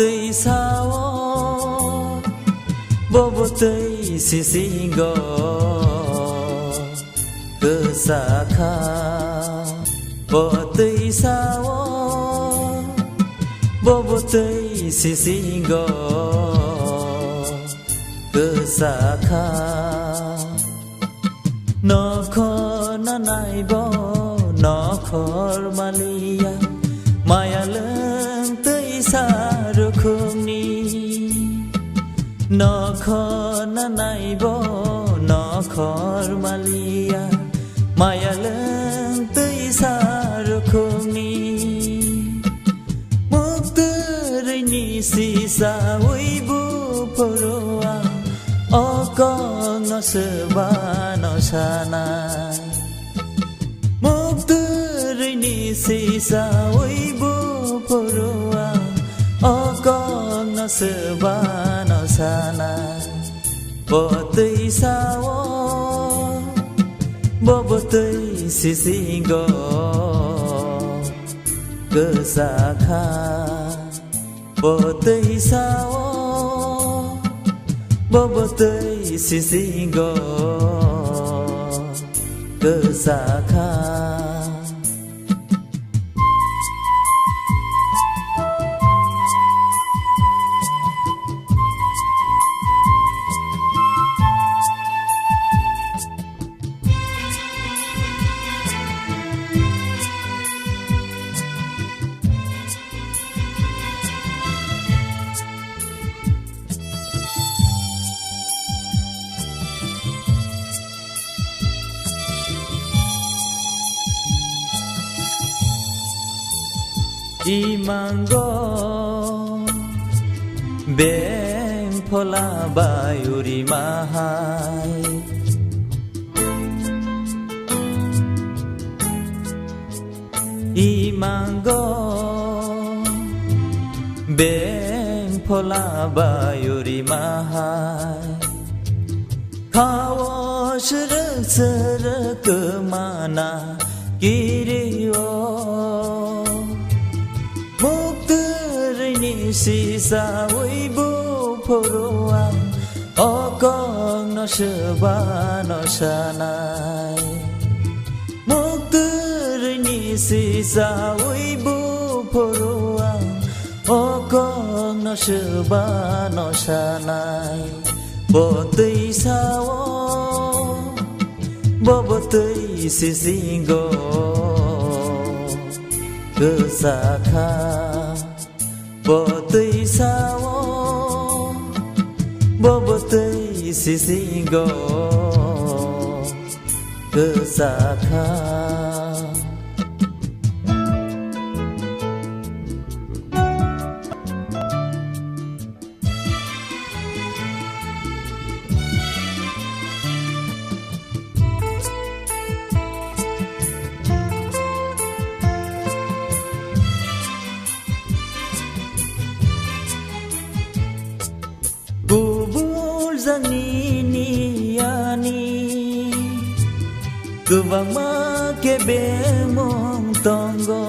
tây sao bo tây si go cơ sa kha bo tây sao bo tây si go cơ sa kha nó khó nó nai bo nó khó malia maya leng tây sa ru khung ni nó khó nó nai bo nó khó malia maya leng tây sa ru khung ni muk tơi ni si sa ui bu poroa o con nó sơ ba nó sa nai muk tơi ni si sa ui bu poroa o con nó sơ ba nó sa nai bo tây sao bo tây si go cơ sa kha bo tây sao bo tây si go cơ sa kha imango beng phola bayuri mahai imango beng phola bayuri mahai khawo shara kemana kiriyo si sa ui bu poroa o con nó sơ ba nó sa nai muk tơi ni si sa ui bu poroa o con nó sơ ba nó sa nai bo tây sao bo tây si go cơ sa kha bo tây sao bo tây si go cơ sa kha zanini yani kuvama ke bemong tongo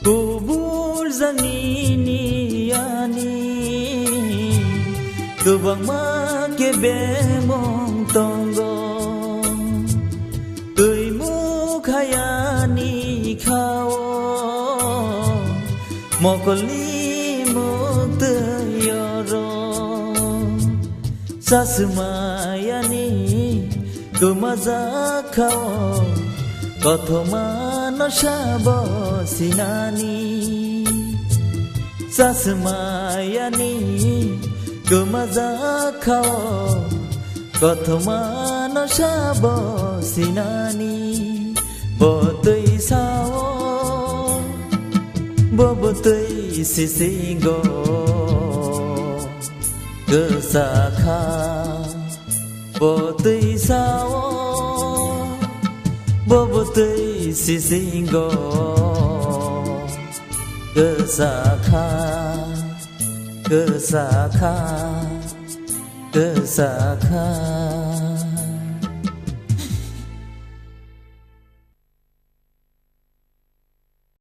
kubur zanini yani kuvama ke bemong tongo tui mukhayani khao mokoli mukta yoro sasumayani kumaza khao kothoma nosabo sinani sasumayani kumaza khao kothoma nosabo sinani bo tây sao bo tây si go cơ sa kha bo tây sao bo tây si go cơ sa kha cơ sa kha cơ sa kha